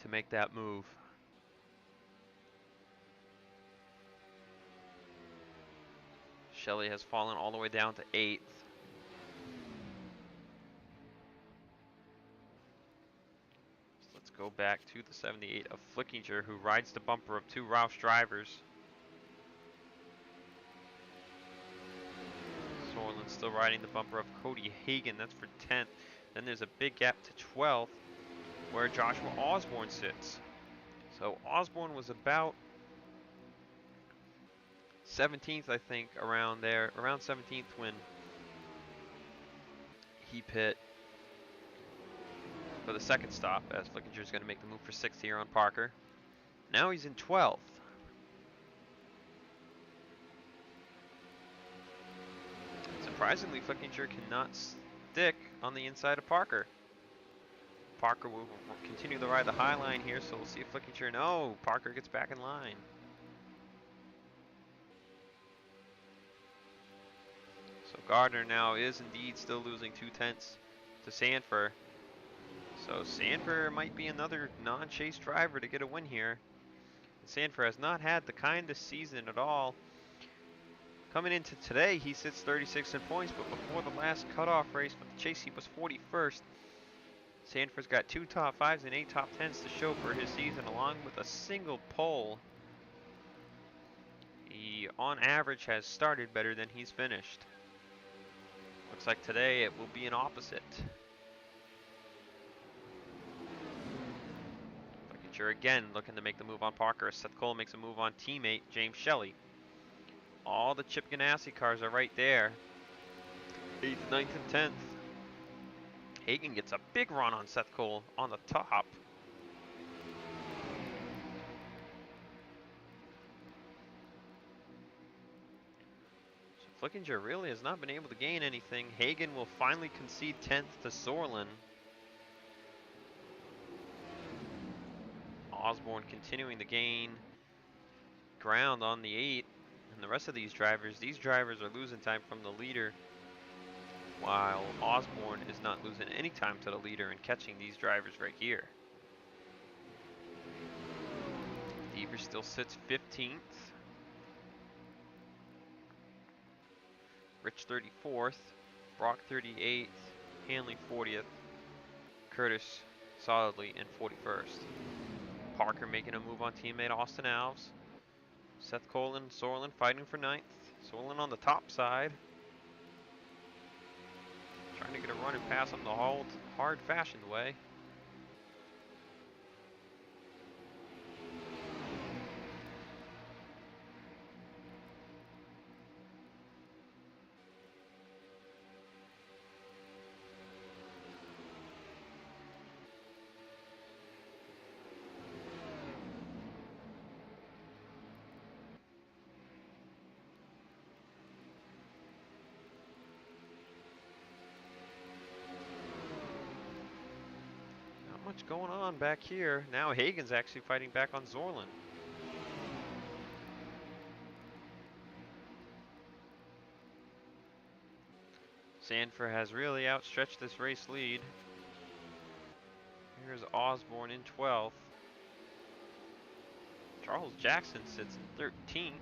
to make that move. Shelley has fallen all the way down to 8th. So let's go back to the 78 of Flickinger, who rides the bumper of 2 Roush drivers. Sorlin's still riding the bumper of Cody Hagan, that's for 10th. Then there's a big gap to 12th, where Joshua Osborne sits. So Osborne was about 17th, I think, around there, around 17th when he pit for the 2nd stop, as Flickinger is going to make the move for 6th here on Parker. Now he's in 12th. Surprisingly, Flickinger cannot stick on the inside of Parker. Parker will continue to ride the high line here, so we'll see if Flickinger, no, Parker gets back in line. So Gardner now is indeed still losing 2/10 to Sanford. So Sanford might be another non-chase driver to get a win here. Sanford has not had the kindest season at all. Coming into today, he sits 36th in points, but before the last cutoff race for the chase, he was 41st. Sanford's got 2 top 5s and 8 top 10s to show for his season, along with a single pole. He, on average, has started better than he's finished. Looks like today it will be an opposite. Flickinger again looking to make the move on Parker. Seth Cole makes a move on teammate James Shelley. All the Chip Ganassi cars are right there. 8th, 9th, and 10th. Hagan gets a big run on Seth Cole on the top. So Flickinger really has not been able to gain anything. Hagan will finally concede 10th to Sorlin. Osborne continuing to gain ground on the 8. And the rest of these drivers are losing time from the leader, while Osborne is not losing any time to the leader and catching these drivers right here. Deaver still sits 15th. Rich 34th. Brock 38th. Hanley 40th. Curtis solidly in 41st. Parker making a move on teammate Austin Alves. Seth Cole and Sorlin fighting for 9th. Sorlin on the top side. Trying to get a run and pass him the hard fashioned way. Much going on back here. Now Hagan's actually fighting back on Zorlin. Sanford has really outstretched this race lead. Here's Osborne in 12th. Charles Jackson sits in 13th.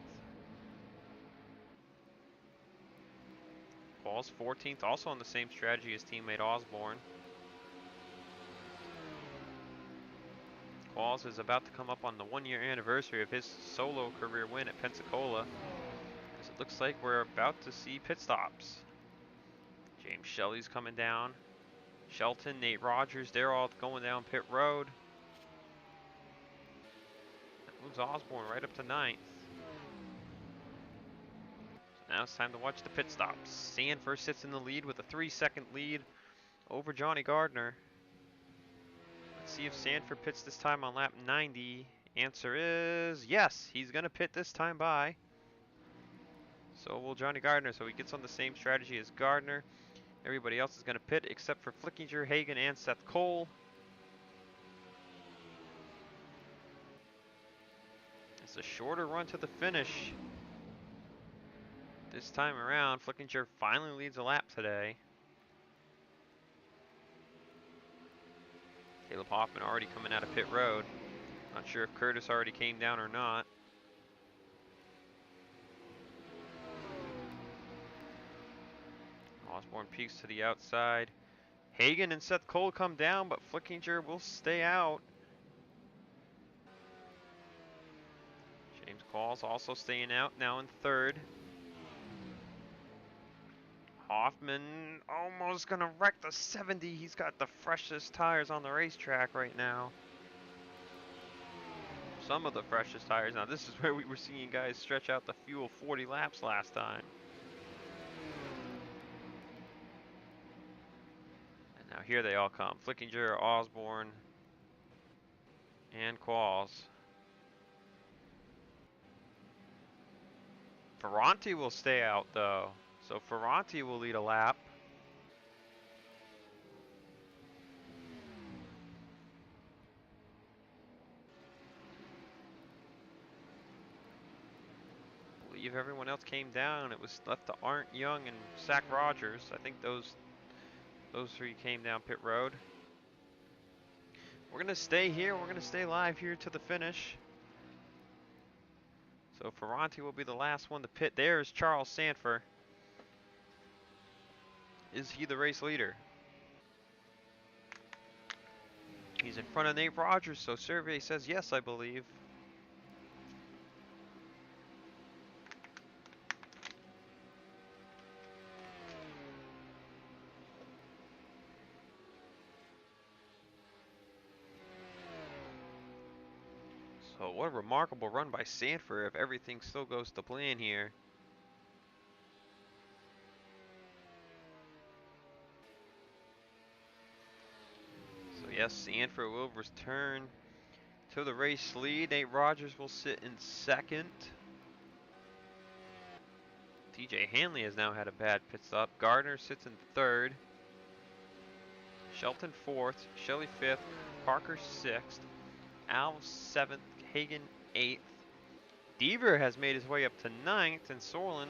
Paul's 14th, also on the same strategy as teammate Osborne. Qualls is about to come up on the 1-year anniversary of his solo career win at Pensacola, as it looks like we're about to see pit stops. James Shelley's coming down. Shelton, Nate Rogers, they're all going down pit road. That moves Osborne right up to 9th. So now it's time to watch the pit stops. Sanford sits in the lead with a 3-second lead over Johnny Gardner. Let's see if Sanford pits this time on lap 90. Answer is yes, he's going to pit this time by. So will Johnny Gardner, so he gets on the same strategy as Gardner. Everybody else is going to pit except for Flickinger, Hagan, and Seth Cole. It's a shorter run to the finish. This time around, Flickinger finally leads a lap today. Caleb Hoffman already coming out of pit road. Not sure if Curtis already came down or not. Osborne peeks to the outside. Hagan and Seth Cole come down, but Flickinger will stay out. James Qualls also staying out, now in 3rd. Hoffman almost gonna wreck the 70. He's got the freshest tires on the racetrack right now. Some of the freshest tires. Now this is where we were seeing guys stretch out the fuel 40 laps last time. And now here they all come. Flickinger, Osborne, and Qualls. Ferranti will stay out though. So Ferranti will lead a lap. I believe everyone else came down. It was left to Arndt, Young, and Zach Rogers. I think those 3 came down pit road. We're gonna stay here. We're gonna stay live here to the finish. So Ferranti will be the last one to pit. There's Charles Sanford. Is he the race leader? He's in front of Nate Rogers, so survey says yes, I believe. So what a remarkable run by Sanford if everything still goes to plan here. So yes, Sanford will return to the race lead. Nate Rogers will sit in 2nd. TJ Hanley has now had a bad pit stop. Gardner sits in third. Shelton fourth. Shelley fifth. Parker sixth. Al seventh. Hagan eighth. Deaver has made his way up to ninth, and Sorlin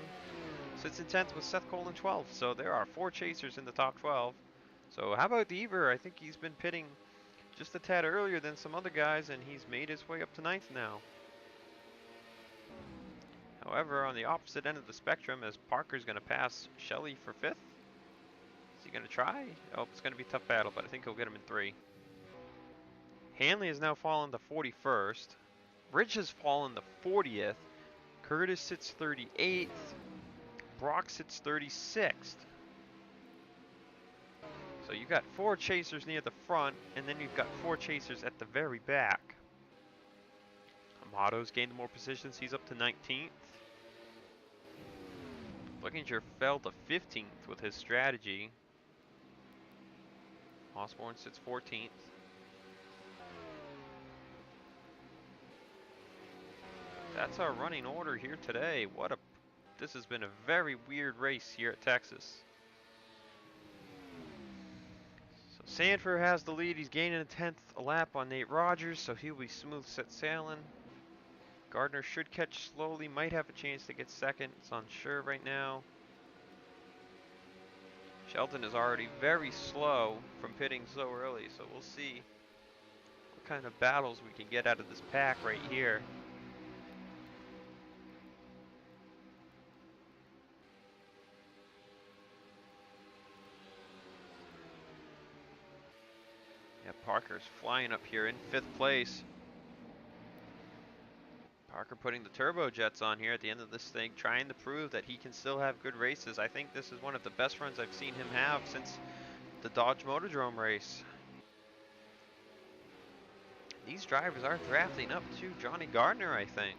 sits in 10th with Seth Cole in 12th. So there are 4 chasers in the top 12. So how about Deaver? I think he's been pitting just a tad earlier than some other guys, and he's made his way up to 9th now. However, on the opposite end of the spectrum, as Parker's going to pass Shelley for 5th. Is he going to try? Oh, it's going to be a tough battle, but I think he'll get him in 3. Hanley has now fallen to 41st. Rich has fallen to 40th. Curtis sits 38th. Brock sits 36th. So you've got 4 chasers near the front, and then you've got 4 chasers at the very back. Amato's gained more positions. He's up to 19th. Flickinger fell to 15th with his strategy. Osborne sits 14th. That's our running order here today. This has been a very weird race here at Texas. So Sanford has the lead. He's gaining a 10th lap on Nate Rogers, so he'll be smooth set sailing. Gardner should catch slowly, might have a chance to get second. It's unsure right now. Shelton is already very slow from pitting so early, so we'll see what kind of battles we can get out of this pack right here. Yeah, Parker's flying up here in 5th place. Parker putting the turbo jets on here at the end of this thing, trying to prove that he can still have good races. I think this is one of the best runs I've seen him have since the Dodge Motordrome race. These drivers are drafting up to Johnny Gardner, I think.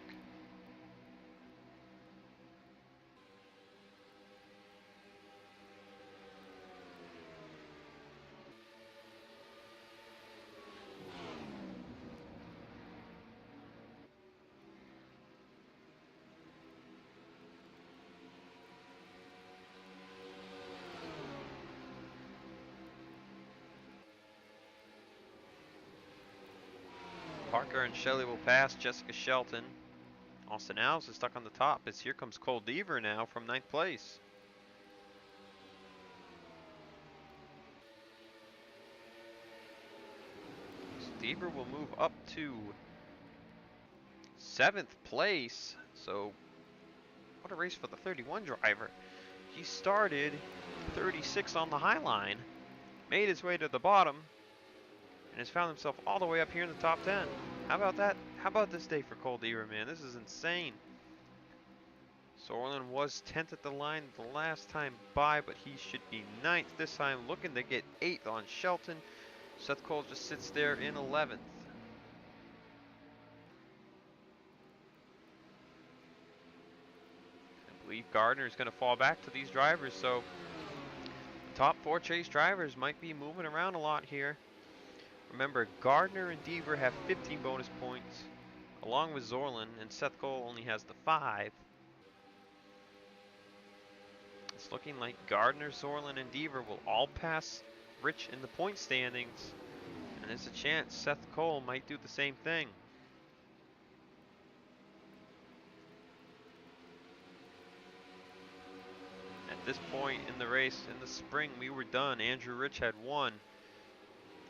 Parker and Shelley will pass Jessica Shelton. Austin Alves is stuck on the top as here comes Cole Deaver now from 9th place. So Deaver will move up to 7th place. So what a race for the 31 driver. He started 36 on the high line, made his way to the bottom, and has found himself all the way up here in the top 10. How about that? How about this day for Cole Deaver, man? This is insane. Sorlin was 10th at the line the last time by, but he should be 9th this time, looking to get 8th on Shelton. Seth Cole just sits there in 11th. I believe Gardner is going to fall back to these drivers, so the top 4 chase drivers might be moving around a lot here. Remember, Gardner and Deaver have 15 bonus points, along with Zorlin, and Seth Cole only has the 5. It's looking like Gardner, Zorlin, and Deaver will all pass Rich in the point standings, and there's a chance Seth Cole might do the same thing. At this point in the race, in the spring, we were done. Andrew Rich had won.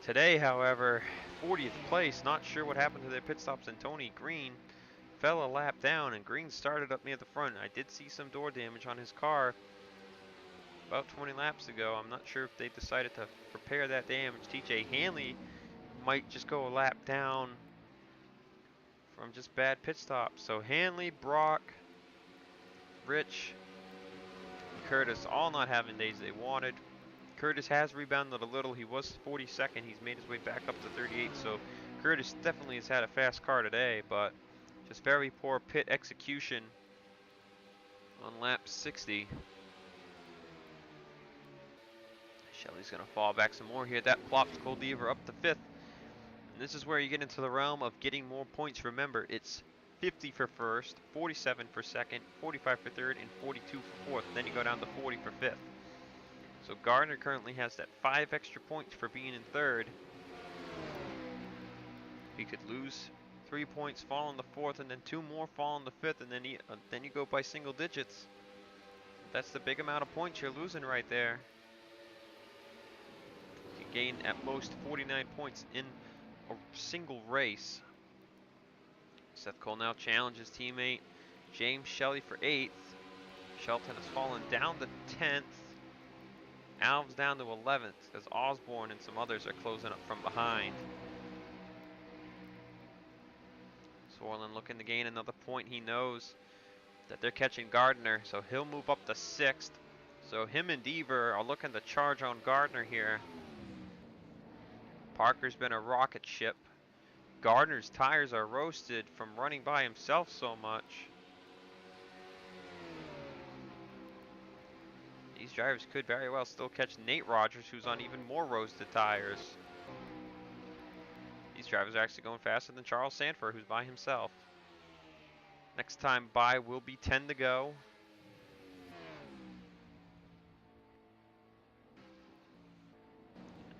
Today, however, 40th place, not sure what happened to their pit stops, and Tony Green fell a lap down, and Green started up near the front. I did see some door damage on his car about 20 laps ago. I'm not sure if they decided to repair that damage. TJ Hanley might just go a lap down from just bad pit stops. So Hanley, Brock, Rich, Curtis all not having days they wanted. Curtis has rebounded a little. He was 42nd. He's made his way back up to 38. So Curtis definitely has had a fast car today, but just very poor pit execution on lap 60. Shelley's going to fall back some more here. That plops Cole Deaver up to 5th. And this is where you get into the realm of getting more points. Remember, it's 50 for first, 47 for second, 45 for third, and 42 for fourth. Then you go down to 40 for fifth. So Gardner currently has that 5 extra points for being in third. He could lose 3 points, fall in the fourth, and then 2 more fall in the fifth, and then you go by single digits. That's the big amount of points you're losing right there. You can gain at most 49 points in a single race. Seth Cole now challenges teammate James Shelley for 8th. Shelton has fallen down to 10th. Alves down to 11th as Osborne and some others are closing up from behind. Sorlin looking to gain another point. He knows that they're catching Gardner, so he'll move up to 6th. So him and Deaver are looking to charge on Gardner here. Parker's been a rocket ship. Gardner's tires are roasted from running by himself so much. These drivers could very well still catch Nate Rogers, who's on even more roasted tires. These drivers are actually going faster than Charles Sanford, who's by himself. Next time by will be 10 to go.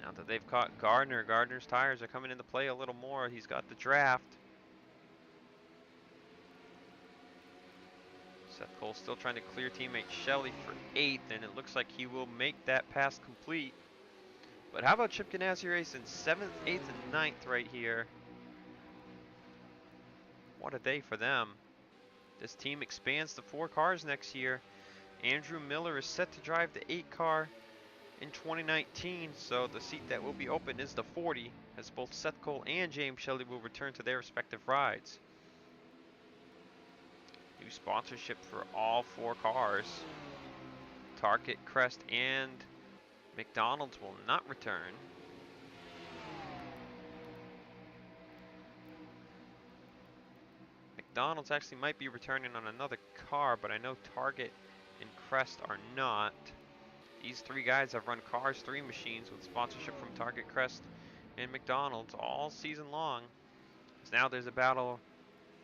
Now that they've caught Gardner, Gardner's tires are coming into play a little more. He's got the draft. Seth Cole still trying to clear teammate Shelley for 8th, and it looks like he will make that pass complete. But how about Chip Ganassi racing 7th, 8th, and 9th right here? What a day for them. This team expands to 4 cars next year. Andrew Miller is set to drive the 8 car in 2019, so the seat that will be open is the 40, as both Seth Cole and James Shelley will return to their respective rides. New sponsorship for all 4 cars. Target, Crest, and McDonald's will not return. McDonald's actually might be returning on another car, but I know Target and Crest are not. These 3 guys have run Cars 3 machines with sponsorship from Target, Crest, and McDonald's all season long. So now there's a battle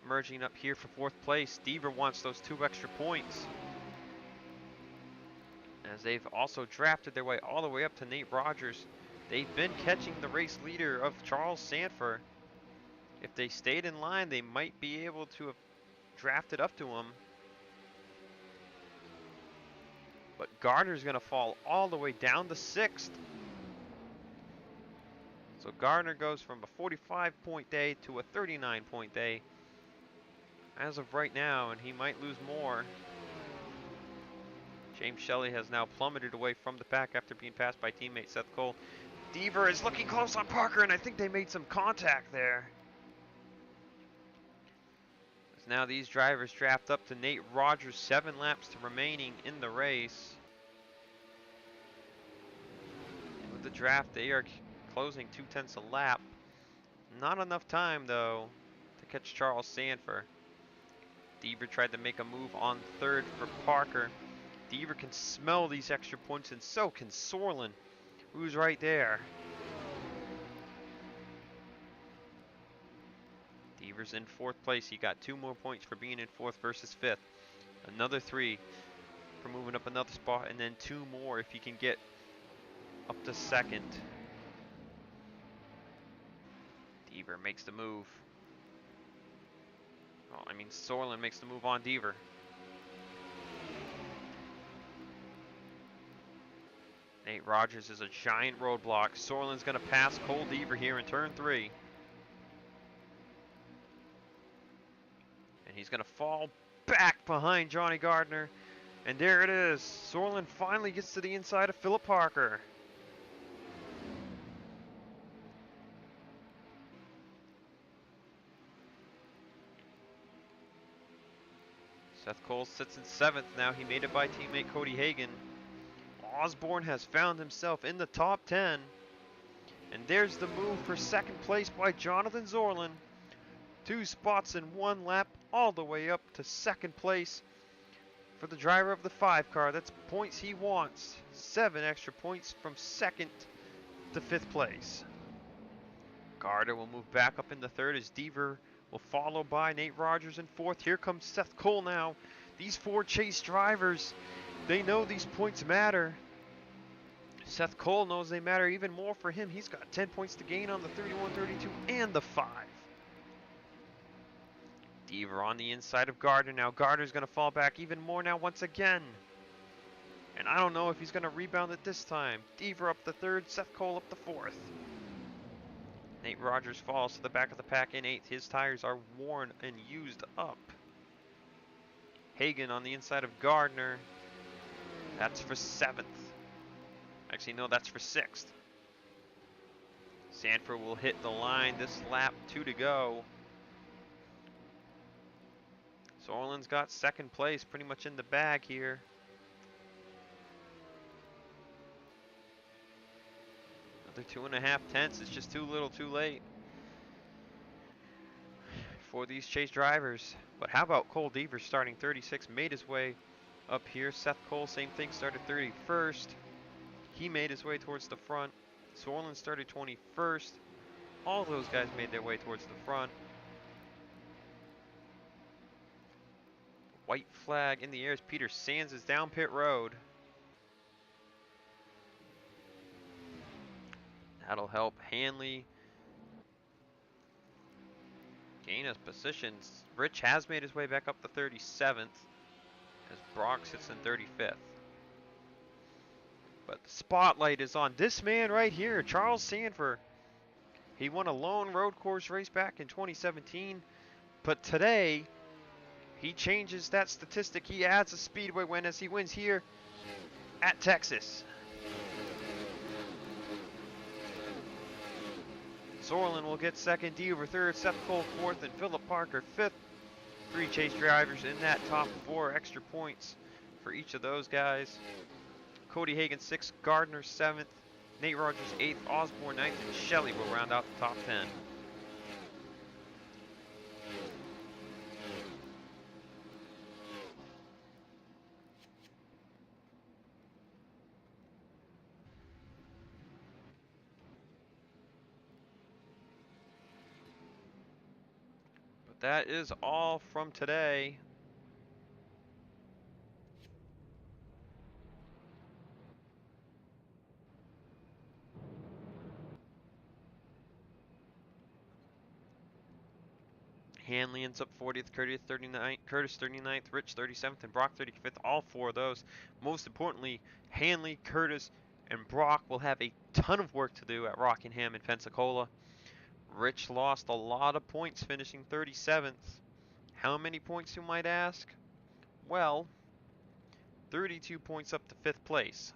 emerging up here for 4th place. Deaver wants those 2 extra points, as they've also drafted their way all the way up to Nate Rogers. They've been catching the race leader of Charles Sanford. If they stayed in line, they might be able to have drafted up to him. But Gardner's going to fall all the way down to 6th. So Gardner goes from a 45-point day to a 39-point day as of right now, and he might lose more. James Shelley has now plummeted away from the pack after being passed by teammate Seth Cole. Deaver is looking close on Parker, and I think they made some contact there. As now these drivers draft up to Nate Rogers, 7 laps to remaining in the race. And with the draft, they are closing 2/10 a lap. Not enough time, though, to catch Charles Sanford. Deaver tried to make a move on 3rd for Parker. Deaver can smell these extra points, and so can Sorlin, who's right there. Deaver's in 4th place. He got 2 more points for being in 4th versus 5th. Another 3 for moving up another spot, and then 2 more if he can get up to 2nd. Deaver makes the move. Oh, I mean, Sorlin makes the move on Deaver. Nate Rogers is a giant roadblock. Sorlin's going to pass Cole Deaver here in turn 3. And he's going to fall back behind Johnny Gardner. And there it is. Sorlin finally gets to the inside of Philip Parker. Seth Cole sits in 7th now. He made it by teammate Cody Hagan. Osborne has found himself in the top 10. And there's the move for 2nd place by Jonathan Sorlin. 2 spots in 1 lap, all the way up to 2nd place for the driver of the 5 car. That's points he wants. 7 extra points from 2nd to 5th place. Gardner will move back up into 3rd as Deaver will follow by Nate Rogers in fourth. Here comes Seth Cole now. These four Chase drivers, they know these points matter. Seth Cole knows they matter even more for him. He's got 10 points to gain on the 31, 32, and the 5. Deaver on the inside of Gardner now. Gardner's going to fall back even more now once again. And I don't know if he's going to rebound it this time. Deaver up the third, Seth Cole up the fourth. Nate Rogers falls to the back of the pack in eighth. His tires are worn and used up. Hagan on the inside of Gardner. That's for seventh. Actually, no, that's for sixth. Sanford will hit the line this lap, 2 to go. Sorlin's got second place pretty much in the bag here. Another 2.5 tenths. It's just too little, too late for these Chase drivers. But how about Cole Deaver starting 36? Made his way up here. Seth Cole, same thing, started 31st. He made his way towards the front. Sorlin started 21st. All those guys made their way towards the front. White flag in the air as Peter Sands is down pit road. That'll help Hanley gain his positions. Rich has made his way back up to 37th as Brock sits in 35th. But the spotlight is on this man right here, Charles Sanford. He won a lone road course race back in 2017, but today he changes that statistic. He adds a speedway win as he wins here at Texas. Sorlin will get second, Deaver third, Seth Cole fourth, and Philip Parker fifth. 3 Chase drivers in that top 4, extra points for each of those guys. Cody Hagan 6th, Gardner 7th, Nate Rogers 8th, Osborne 9th, and Shelley will round out the top 10. But that is all from today. Hanley ends up 40th, Curtis 39th, Rich 37th, and Brock 35th. All 4 of those. Most importantly, Hanley, Curtis, and Brock will have a ton of work to do at Rockingham and Pensacola. Rich lost a lot of points, finishing 37th. How many points, you might ask? Well, 32 points up to 5th place.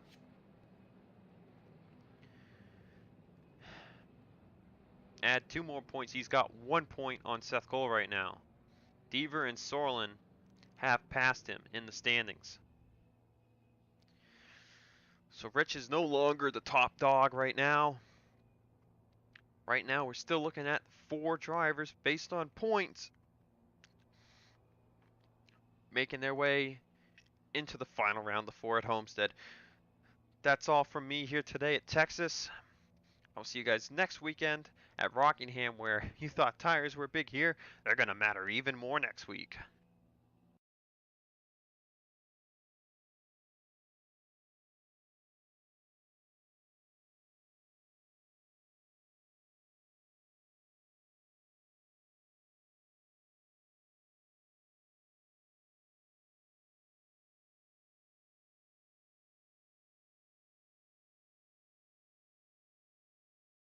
Add 2 more points. He's got 1 point on Seth Cole right now. Deaver and Sorlin have passed him in the standings. So Rich is no longer the top dog right now. Right now we're still looking at 4 drivers based on points making their way into the final round, the 4 at Homestead. That's all from me here today at Texas. I'll see you guys next weekend at Rockingham, where you thought tires were big here. They're going to matter even more next week.